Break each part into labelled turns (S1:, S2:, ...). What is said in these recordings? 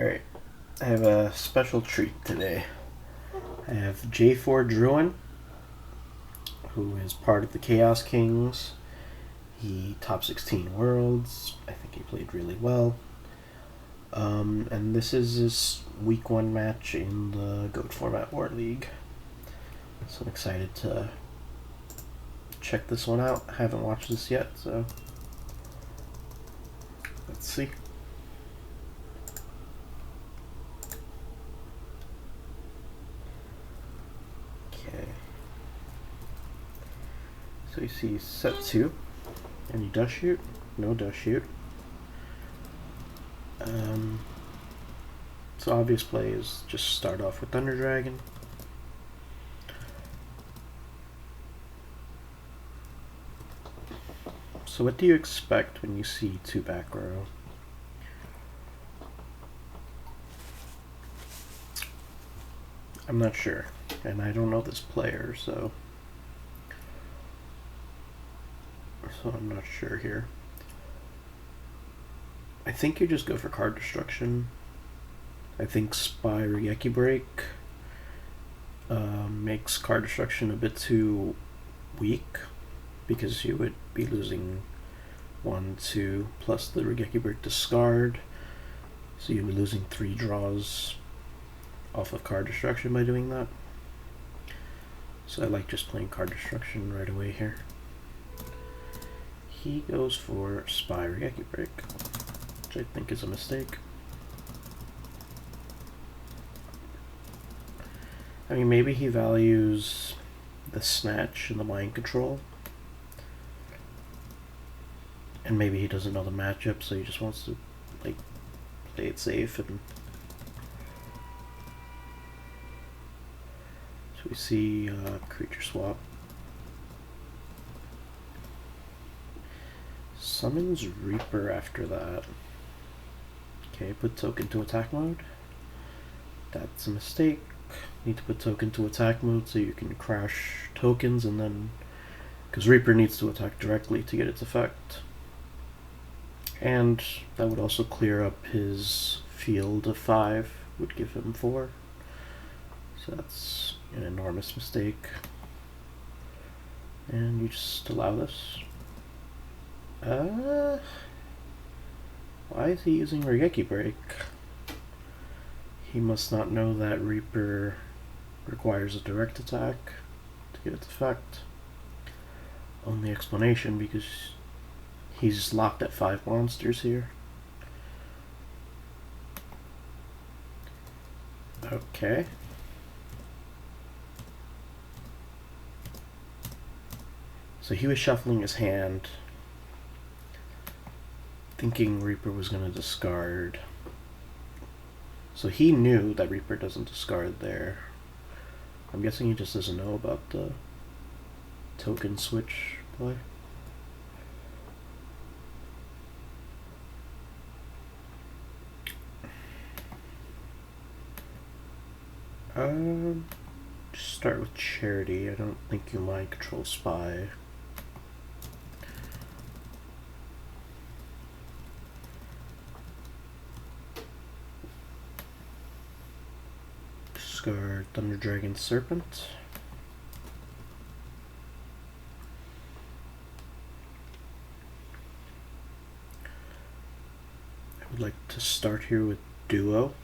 S1: Alright, I have a special treat today. I have J4drouin, who is part of the Chaos Kings. He top 16 worlds. I think he played really well. And this is his week 1 match in the GOAT Format War League. So I'm excited to check this one out. I haven't watched this yet, so let's see. Okay. So you see set 2. Any dust shoot? No dust shoot. So obvious play is just start off with Thunder Dragon. So what do you expect when you see 2 back row? I'm not sure, and I don't know this player, so I'm not sure here. I think you just go for card destruction. I think Spy Ryeki Break makes card destruction a bit too weak, because you would be losing 1, 2, plus the Ryeki Break discard, so you'd be losing 3 draws off of card destruction by doing that. So I like just playing card destruction right away here. He goes for Spy Ryeki Break, which I think is a mistake. I mean, maybe he values the Snatch and the Mind Control, and maybe he doesn't know the matchup, so he just wants to like play it safe. And so we see creature swap. Summons Reaper after that. Okay, put token to attack mode. That's a mistake. Need to put token to attack mode so you can crash tokens, and then because Reaper needs to attack directly to get its effect. And that would also clear up his field of 5, would give him 4. So that's an enormous mistake. And you just allow this. Why is he using Ryeki Break? He must not know that Reaper requires a direct attack to get its effect. Only explanation, because he's locked at 5 monsters here. Okay. So he was shuffling his hand, thinking Reaper was going to discard. So he knew that Reaper doesn't discard there. I'm guessing he just doesn't know about the token switch play. Just start with Charity. I don't think you mind control Spy. Discard Thunder Dragon Serpent. I would like to start here with Duo.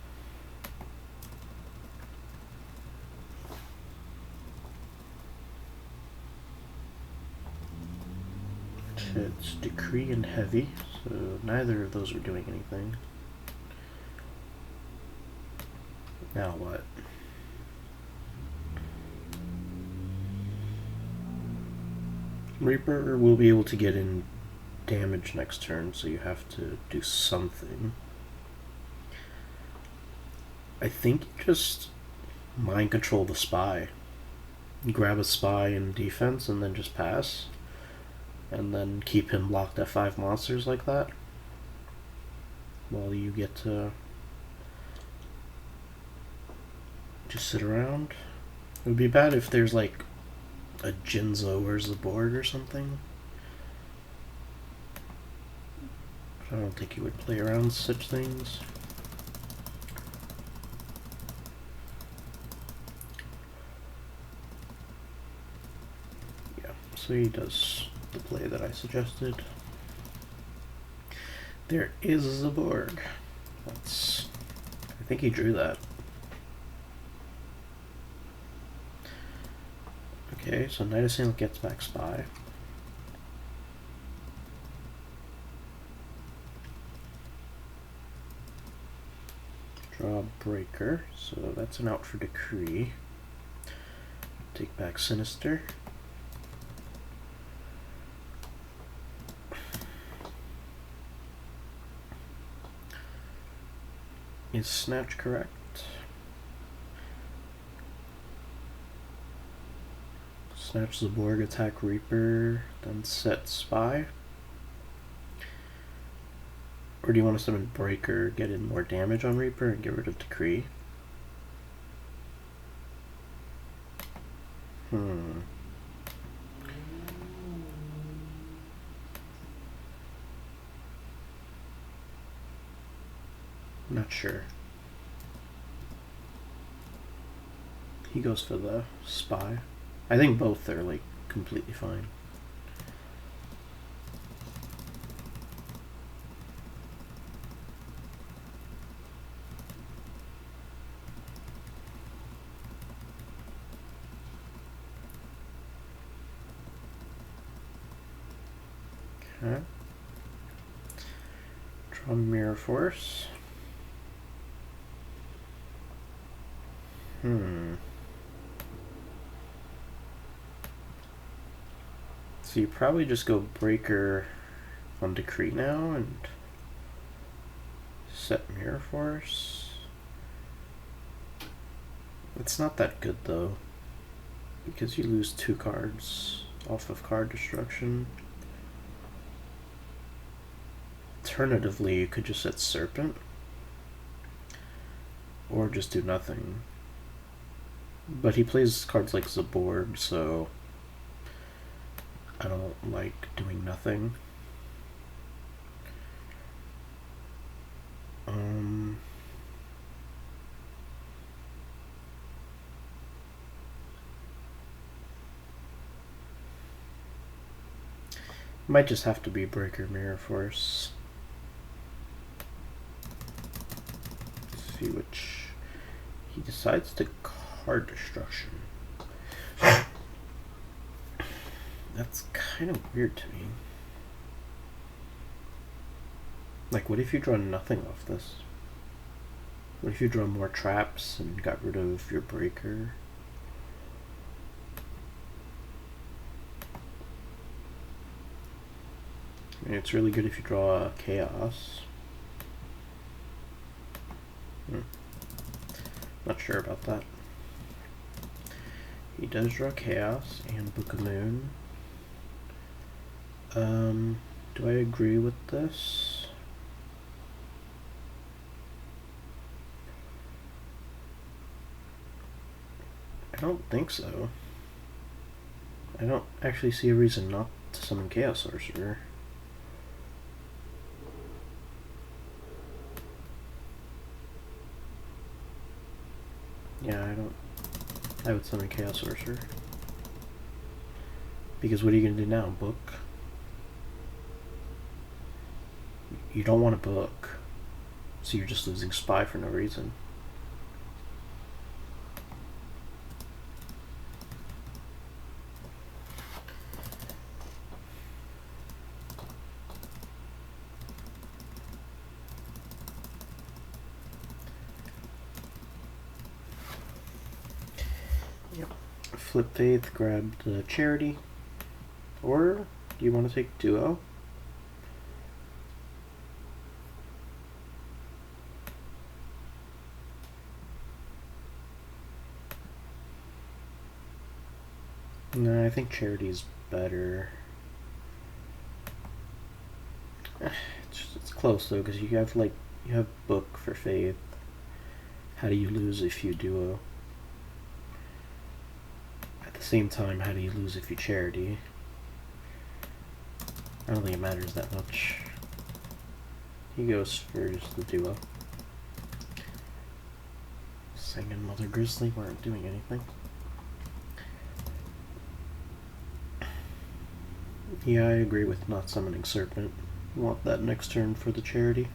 S1: It's Decree and Heavy, so neither of those are doing anything. Now what? Reaper will be able to get in damage next turn, so you have to do something. I think you just mind control the Spy. You grab a Spy in defense and then just pass. And then keep him locked at 5 monsters like that, while you get to just sit around. It would be bad if there's like a Jinzo where's the board or something. I don't think he would play around such things. So he does the play that I suggested. There is a Borg. That's... I think he drew that. Okay, so Knight of Sail gets back Spy. Draw Breaker, so that's an out for Decree. Take back Sinister. Is Snatch correct? Snatch the Borg, attack Reaper, then set Spy. Or do you want to summon Breaker, get in more damage on Reaper, and get rid of Decree? Not sure. He goes for the Spy. I think both are like completely fine. Okay. Draw Mirror Force. So you probably just go Breaker on Decree now and set Mirror Force. It's not that good though, because you lose 2 cards off of card destruction. Alternatively, you could just set Serpent, or just do nothing. But he plays cards like Zaborg, so I don't like doing nothing. Might just have to be Breaker Mirror Force. Let's see which he decides to card destruction. That's kind of weird to me. Like, what if you draw nothing off this? What if you draw more traps and got rid of your Breaker? I mean, it's really good if you draw Chaos. Not sure about that. He does draw Chaos and Book of Moon. Do I agree with this? I don't think so. I don't actually see a reason not to summon Chaos Sorcerer. Yeah, I would summon Chaos Sorcerer. Because what are you going to do now? Book? You don't want to book. So you're just losing Spy for no reason. Flip Faith, grab the Charity. Or do you want to take Duo? No, I think Charity's better. It's close though, because you have Book for Faith. How do you lose if you Duo? At the same time, how do you lose if you Charity? I don't think it matters that much. He goes for just the Duo. Sang and Mother Grizzly weren't doing anything. Yeah, I agree with not summoning Serpent. Want that next turn for the charity.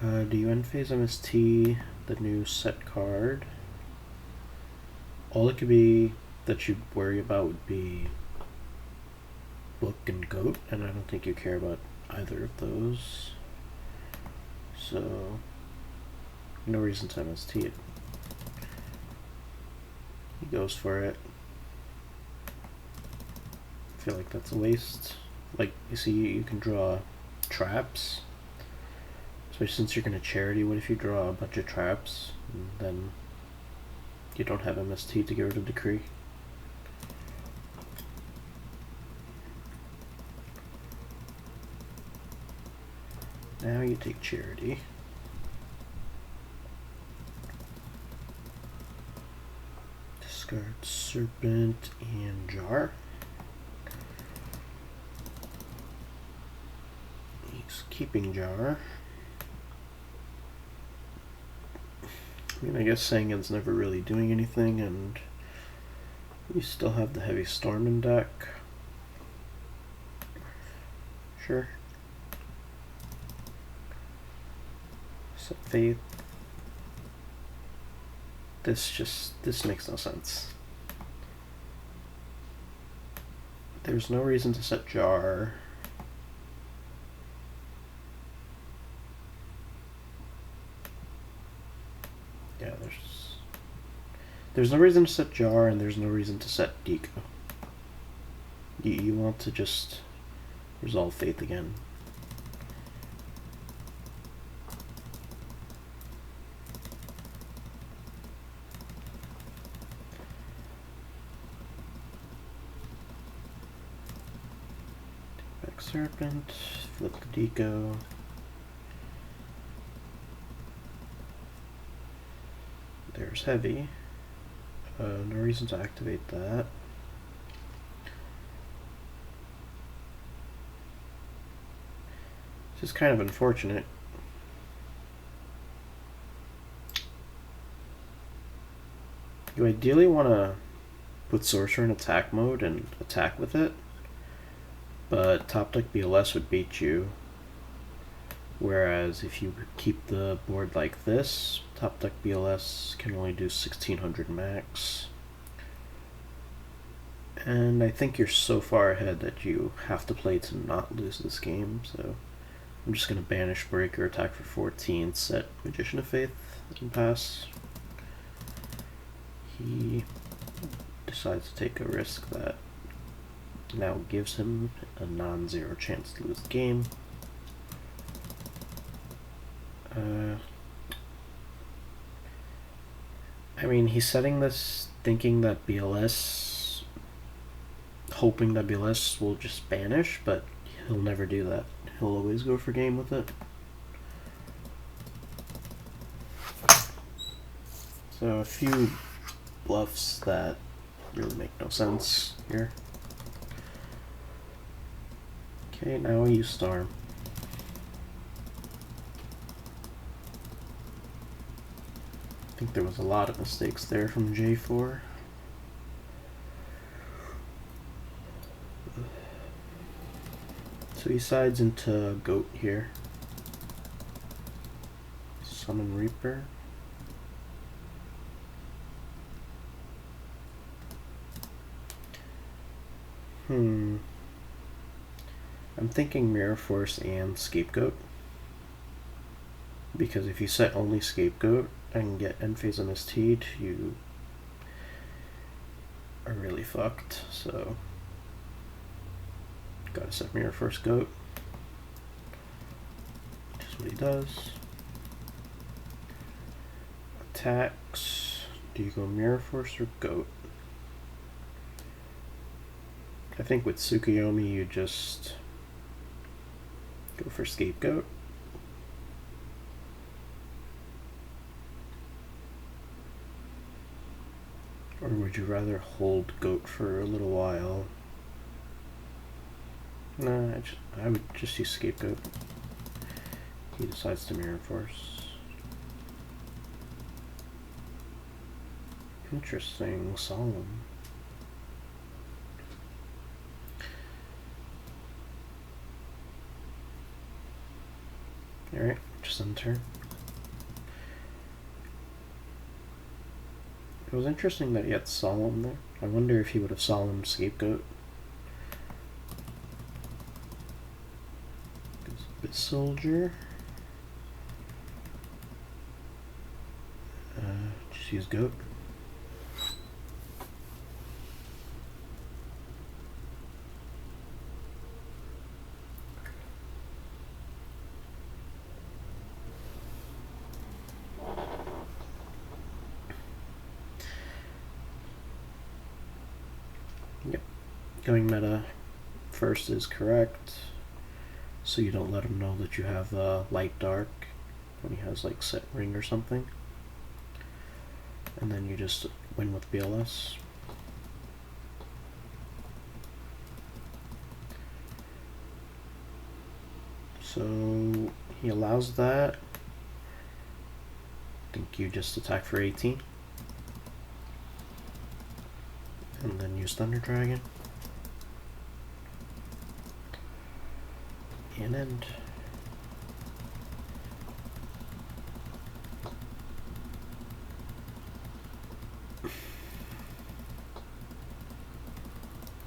S1: Do you end phase MST the new set card? All it could be that you'd worry about would be Book and Goat, and I don't think you care about either of those. So, no reason to MST it. He goes for it. I feel like that's a waste. Like, you see, you can draw traps. Especially since you're going to charity, what if you draw a bunch of traps, and then you don't have MST to get rid of Decree? Now you take charity. Discard Serpent and Jar. He's keeping Jar. I mean, I guess Sangan's never really doing anything, and you still have the Heavy Storm in deck. Sure. Set Faith. This makes no sense. There's no reason to set Jar. Yeah, there's no reason to set Jar, and there's no reason to set Deco. You want to just resolve Faith again. Back Serpent, flip the Deco. There's Heavy. No reason to activate that. This is kind of unfortunate. You ideally want to put Sorcerer in attack mode and attack with it, but top deck BLS would beat you. Whereas if you keep the board like this, top deck BLS can only do 1600 max. And I think you're so far ahead that you have to play to not lose this game, so I'm just going to banish Breaker, attack for 14, set Magician of Faith, and pass. He decides to take a risk that now gives him a non-zero chance to lose the game. I mean, he's setting this thinking that BLS, hoping that BLS will just banish, but he'll never do that. He'll always go for game with it. So a few bluffs that really make no sense here. Okay, now we use Storm. I think there was a lot of mistakes there from J4. So he sides into Goat here. Summon Reaper. I'm thinking Mirror Force and Scapegoat. Because if you set only Scapegoat and get end phase MST'd, you are really fucked. So gotta set Mirror Force Goat. Which is what he does. Attacks. Do you go Mirror Force or Goat? I think with Tsukuyomi you just go for Scapegoat. Or would you rather hold Goat for a little while? Nah, I would just use Scapegoat. He decides to Mirror Force. Interesting, Solemn. Alright, just end turn. It was interesting that he had Solemn there. I wonder if he would have Solemn Scapegoat. Bit Soldier. Just use Goat. Yep, going meta first is correct, so you don't let him know that you have light dark when he has like set ring or something, and then you just win with BLS. So he allows that. I think you just attack for 18. And then use Thunder Dragon. And end.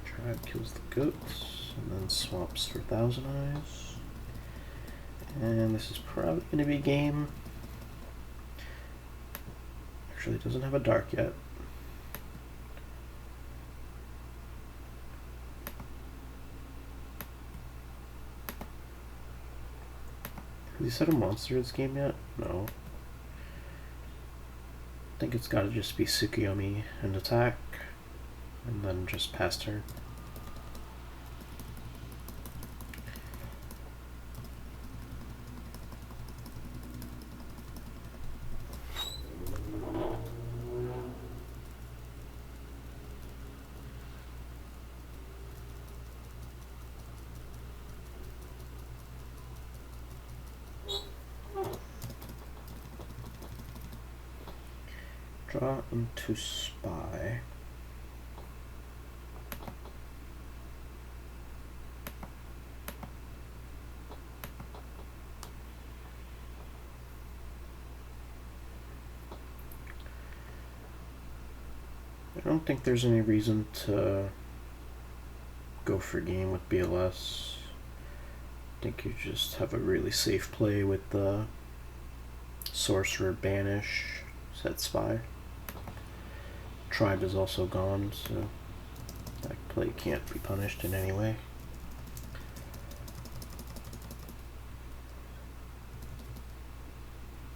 S1: Tribe kills the goats, and then swaps for Thousand Eyes. And this is probably going to be game. Actually, it doesn't have a dark yet. Has he set a monster this game yet? No. I think it's gotta just be Tsukuyomi and attack, and then just pass turn. Draw into Spy. I don't think there's any reason to go for game with BLS. I think you just have a really safe play with the Sorcerer Banish, set Spy. Tribe is also gone, so that play can't be punished in any way.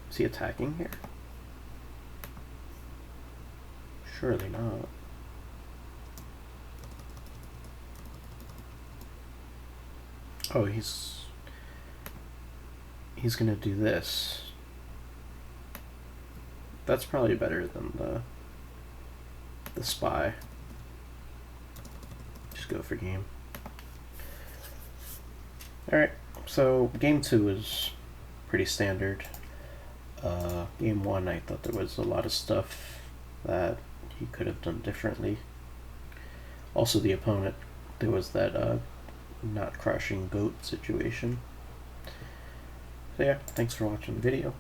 S1: Is he attacking here? Surely not. Oh, he's gonna do this. That's probably better than the Spy. Just go for game. Alright, so game 2 is pretty standard. Game 1, I thought there was a lot of stuff that he could have done differently. Also the opponent, there was that not crushing goat situation. So yeah, thanks for watching the video.